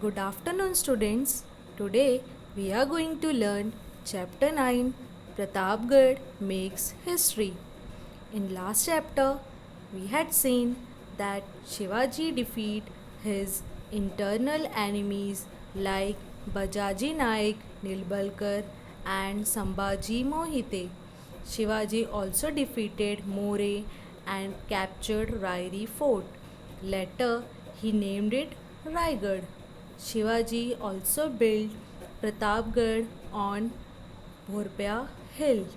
Good afternoon, students. Today we are going to learn Chapter 9 Pratapgarh Makes History. In last chapter, we had seen that Shivaji defeated his internal enemies like Bajaji Naik, Nilbalkar, and Sambhaji Mohite. Shivaji also defeated More and captured Rairi Fort. Later, he named it Raigad. Shivaji also built Pratapgarh on Bhorpia hill.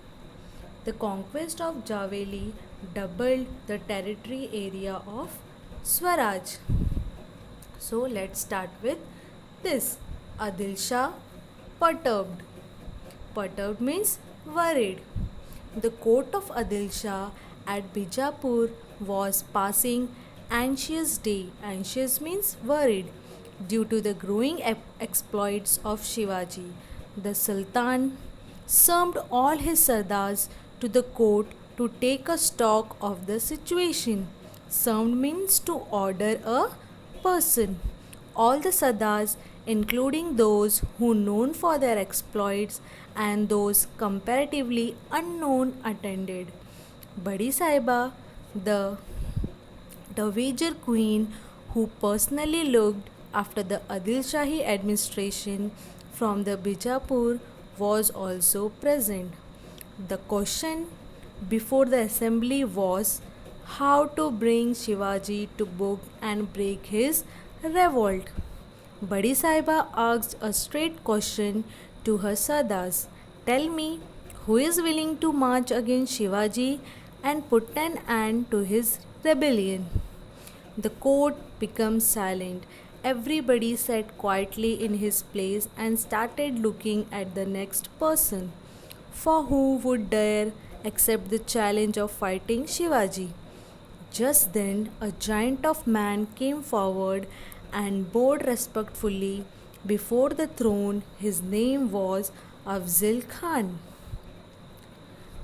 The conquest of Javeli doubled the territory area of Swaraj. So let's start with this. Adil Shah perturbed. Perturbed means worried. The court of Adil Shah at Bijapur was passing anxious day. Anxious means worried due to the growing exploits of Shivaji. The Sultan summoned all his sardars to the court to take a stock of the situation. Summoned means to order a person. All the sardars, including those who known for their exploits and those comparatively unknown, attended. Badi Saiba, the dowager queen who personally looked after the Adil Shahi administration from the Bijapur, was also present. The question before the assembly was how to bring Shivaji to book and break his revolt. Badi Sahiba asked a straight question to her Sardars. Tell me, who is willing to march against Shivaji and put an end to his rebellion? The court became silent. Everybody sat quietly in his place and started looking at the next person. For who would dare accept the challenge of fighting Shivaji? Just then, a giant of man came forward and bowed respectfully before the throne. His name was Afzal Khan.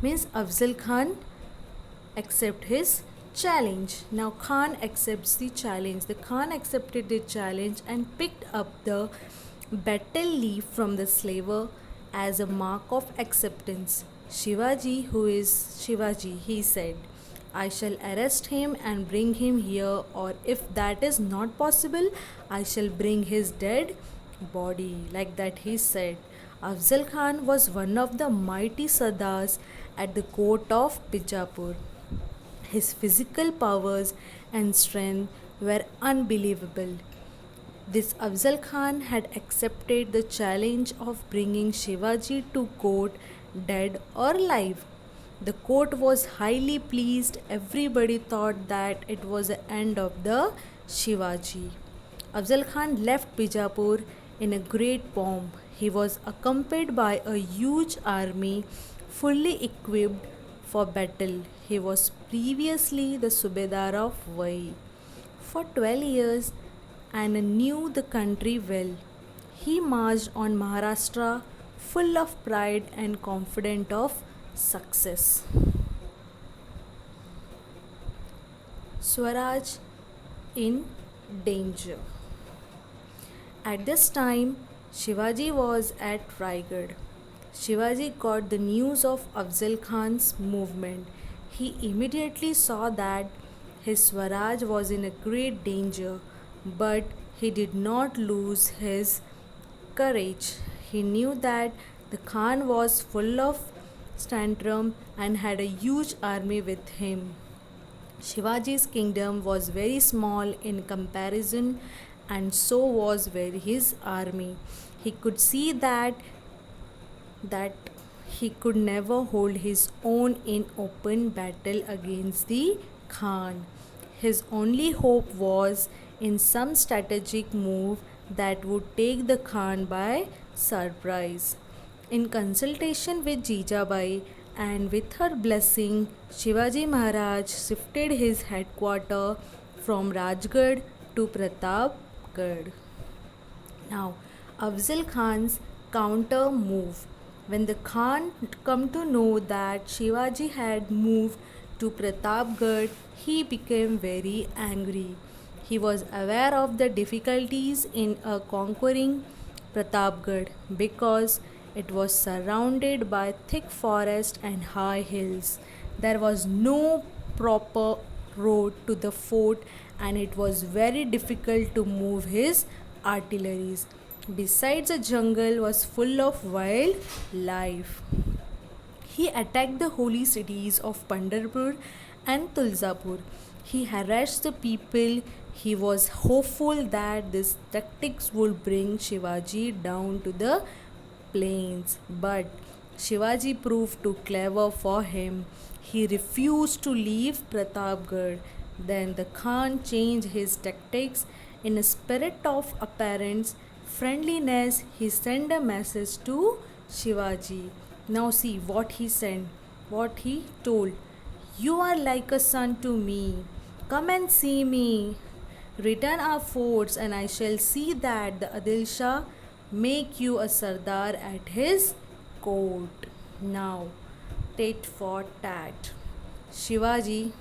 Means Afzal Khan accept his challenge. Now Khan accepts the challenge. The Khan accepted the challenge and picked up the battle leaf from the slaver as a mark of acceptance. Shivaji, who is Shivaji, he said, I shall arrest him and bring him here, or if that is not possible, I shall bring his dead body. Like that, he said. Afzal Khan was one of the mighty Sardars at the court of Bijapur. His physical powers and strength were unbelievable. This Afzal Khan had accepted the challenge of bringing Shivaji to court, dead or alive. The court was highly pleased. Everybody thought that it was the end of the Shivaji. Afzal Khan left Bijapur in a great pomp. He was accompanied by a huge army fully equipped for battle. He was previously the Subedar of Vai. For 12 years and knew the country well. He marched on Maharashtra full of pride and confident of success. Swaraj in danger. At this time, Shivaji was at Raigad. Shivaji got the news of Afzal Khan's movement. He immediately saw that his Swaraj was in a great danger, but he did not lose his courage. He knew that the Khan was full of tantrum and had a huge army with him. Shivaji's kingdom was very small in comparison, and so was very his army. He could see that he could never hold his own in open battle against the Khan. His only hope was in some strategic move that would take the Khan by surprise. In consultation with Jijabai and with her blessing, Shivaji Maharaj shifted his headquarters from Rajgarh to Pratapgarh. Now, Afzal Khan's counter move. When the Khan come to know that Shivaji had moved to Pratapgarh, he became very angry. He was aware of the difficulties in conquering Pratapgarh because it was surrounded by thick forest and high hills. There was no proper road to the fort and it was very difficult to move his artilleries. Besides, the jungle was full of wildlife. He attacked the holy cities of Pandharpur and Tulsapur. He harassed the people. He was hopeful that these tactics would bring Shivaji down to the plains. But Shivaji proved too clever for him. He refused to leave Pratapgarh. Then the Khan changed his tactics. In a spirit of apparent friendliness, he sent a message to Shivaji. Now see what he sent, what he told. You are like a son to me. Come and see me. Return our forts, and I shall see that the Adil Shah make you a Sardar at his court. Now, tit for tat. Shivaji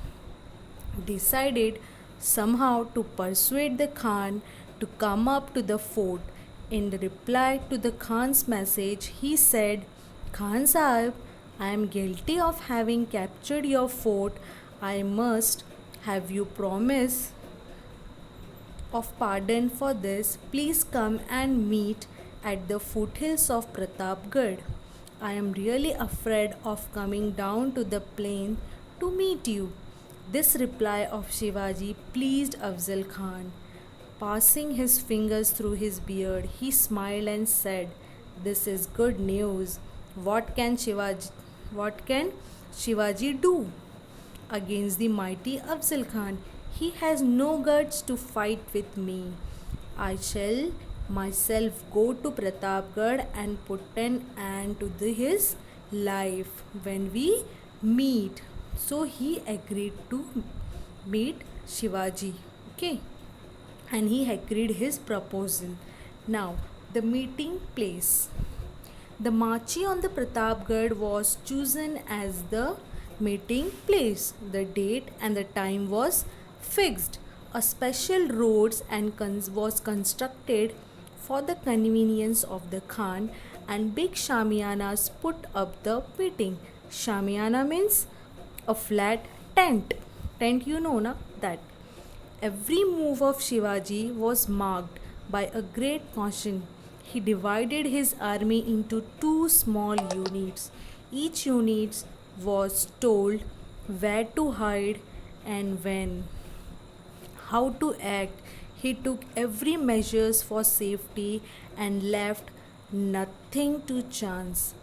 decided somehow to persuade the Khan to come up to the fort. In the reply to the Khan's message, he said, Khan Sahib, I am guilty of having captured your fort. I must have you promise of pardon for this. Please come and meet at the foothills of Pratapgarh. I am really afraid of coming down to the plain to meet you. This reply of Shivaji pleased Afzal Khan. Passing his fingers through his beard, he smiled and said, This is good news. What can Shivaji do against the mighty Afzal Khan? He has no guts to fight with me. I shall myself go to Pratapgarh and put an end to his life when we meet. So he agreed to meet Shivaji. Okay, and he agreed his proposal. Now, the meeting place. The Machi on the Pratapgarh was chosen as the meeting place. The date and the time was fixed. A special roads and was constructed for the convenience of the Khan, and big shamianas put up the meeting. Shamiana means a flat tent. Tent, you know na that. Every move of Shivaji was marked by a great caution. He divided his army into two small units. Each unit was told where to hide and when, how to act. He took every measures for safety and left nothing to chance.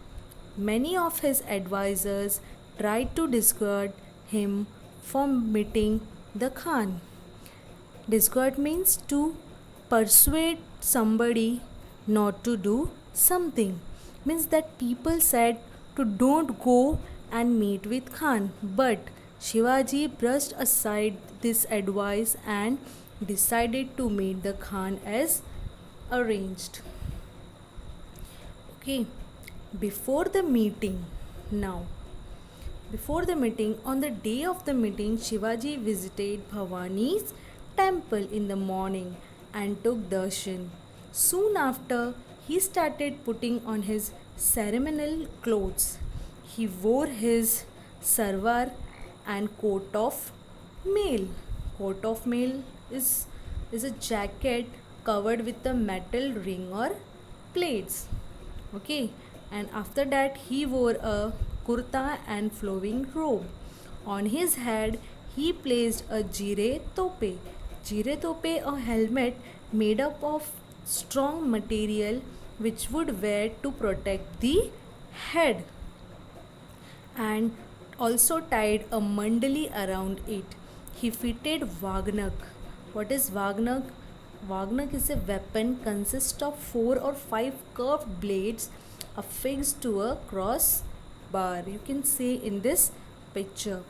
Many of his advisers tried to dissuade him from meeting the Khan. Dissuade means to persuade somebody not to do something. Means that people said to don't go and meet with Khan. But Shivaji brushed aside this advice and decided to meet the Khan as arranged. Okay, before the meeting, now before the meeting, on the day of the meeting, Shivaji visited Bhavani's temple in the morning and took darshan. Soon after, he started putting on his ceremonial clothes. He wore his sarwar and coat of mail. Coat of mail is a jacket covered with a metal ring or plates. Okay, and after that he wore a kurta and flowing robe. On his head he placed a jire tope. Jire tope, a helmet made up of strong material which would wear to protect the head, and also tied a mandali around it. He fitted Vagnak. What is Vagnak? Vagnak is a weapon consists of 4 or 5 curved blades affixed to a cross bar. You can see in this picture.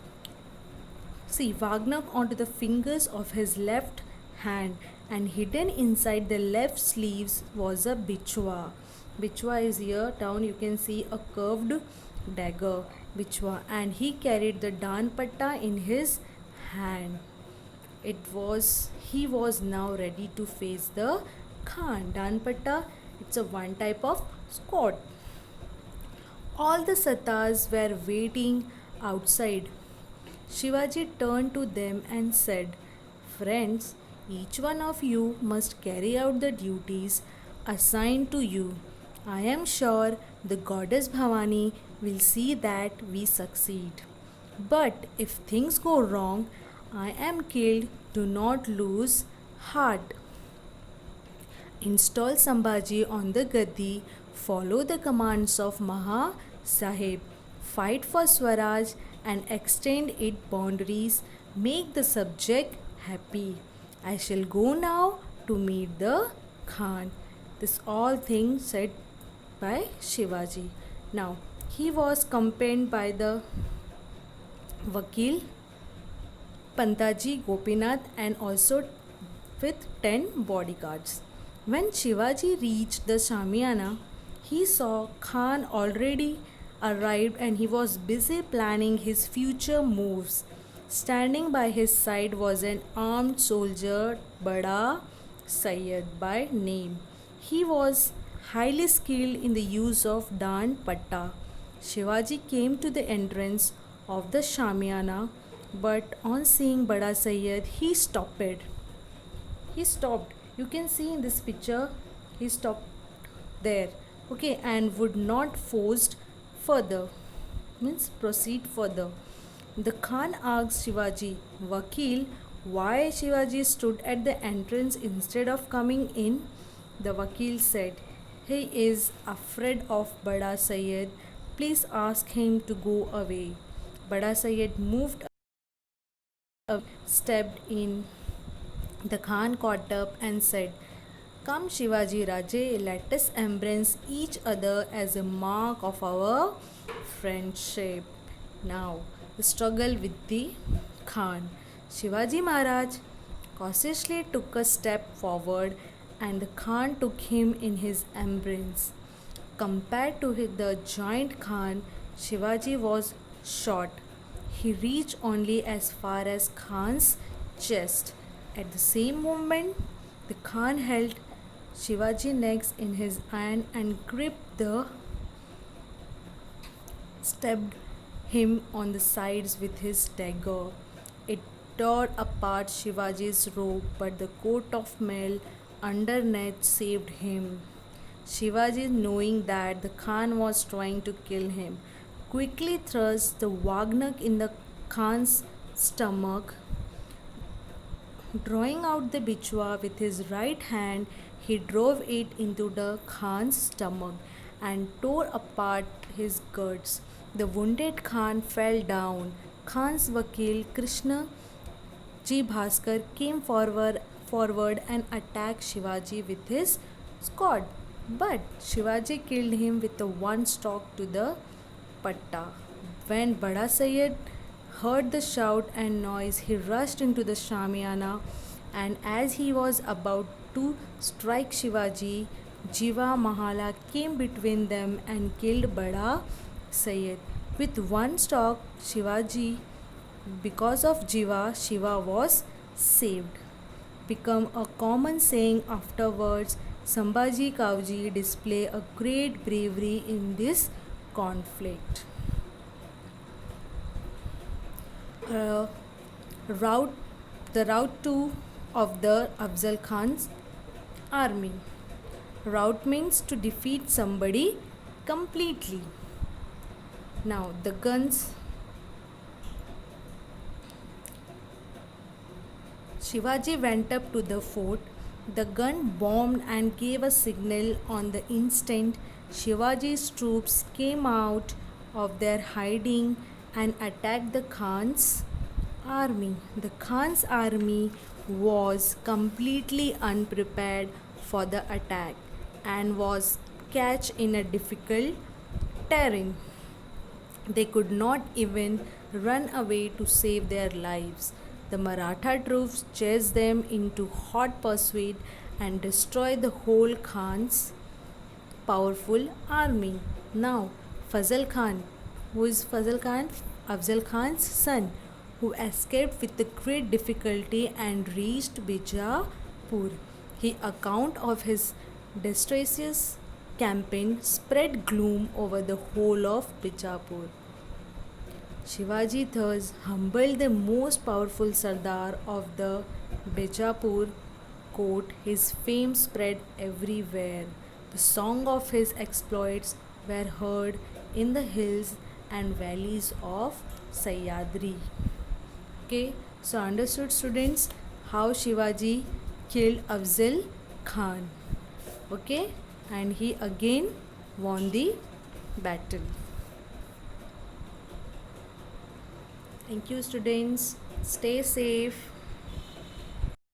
See Vagnak onto the fingers of his left hand, and hidden inside the left sleeves was a bichwa. Bichwa is here down, you can see a curved dagger, bichwa, and he carried the danpatta in his hand. He was now ready to face the Khan. Danpatta, it's a one type of squad. All the Satas were waiting outside. Shivaji turned to them and said, "Friends, each one of you must carry out the duties assigned to you. I am sure the goddess Bhavani will see that we succeed. But if things go wrong, I am killed. Do not lose heart. Install Sambhaji on the Gaddi, follow the commands of Maha Sahib, fight for Swaraj and extend its boundaries, make the subject happy. I shall go now to meet the Khan." This all things said by Shivaji. Now he was accompanied by the Vakil Pantaji Gopinath and also with 10 bodyguards. When Shivaji reached the Shamiana, he saw Khan already arrived and he was busy planning his future moves. Standing by his side was an armed soldier, Bada Sayyid by name. He was highly skilled in the use of Dan Patta. Shivaji came to the entrance of the Shamiana, but on seeing Bada Sayyid, he stopped. He stopped. You can see in this picture, he stopped there. Okay, and would not forced further. Means proceed further. The Khan asked Shivaji, "Vakil, why Shivaji stood at the entrance instead of coming in?" The Vakil said, "He is afraid of Bada Sayyid. Please ask him to go away." Bada Sayyid moved a stepped in. The Khan caught up and said, "Come, Shivaji Raje, let us embrace each other as a mark of our friendship." Now, the struggle with the Khan. Shivaji Maharaj cautiously took a step forward and the Khan took him in his embrace. Compared to the giant Khan, Shivaji was short. He reached only as far as Khan's chest. At the same moment, the Khan held Shivaji next in his hand and gripped the stabbed him on the sides with his dagger. It tore apart Shivaji's robe, but the coat of mail underneath saved him. Shivaji, knowing that the Khan was trying to kill him, quickly thrust the Wagnak in the Khan's stomach. Drawing out the bichwa with his right hand, he drove it into the Khan's stomach and tore apart his guts. The wounded Khan fell down. Khan's Vakil Krishna Ji Bhaskar came forward and attacked Shivaji with his sword. But Shivaji killed him with a one stroke to the patta. When Bada Sayyid heard the shout and noise, he rushed into the Shamiana, and as he was about to strike Shivaji, Jiva Mahala came between them and killed Bada Sayyid. With one stroke, because of Jiva, Shiva was saved. Become a common saying afterwards, Sambhaji Kauji display a great bravery in this conflict. uh, route the route to of the Afzal Khan's army. Route means to defeat somebody completely. Now the guns. Shivaji went up to the fort. The gun bombed and gave a signal. On the instant, Shivaji's troops came out of their hiding and attacked the Khan's army. The Khan's army was completely unprepared for the attack and was catch in a difficult terrain. They could not even run away to save their lives. The Maratha troops chased them into hot pursuit and destroyed the whole Khan's powerful army. Now, Fazal Khan, who is Fazal Khan? Afzal Khan's son, who escaped with great difficulty and reached Bijapur. His account of his disastrous campaign spread gloom over the whole of Bijapur. Shivaji thus humbled the most powerful Sardar of the Bijapur court. His fame spread everywhere. The song of his exploits were heard in the hills and valleys of Sahyadri. Okay, so understood students how Shivaji killed Afzal Khan. Okay, and he again won the battle. Thank you students. Stay safe.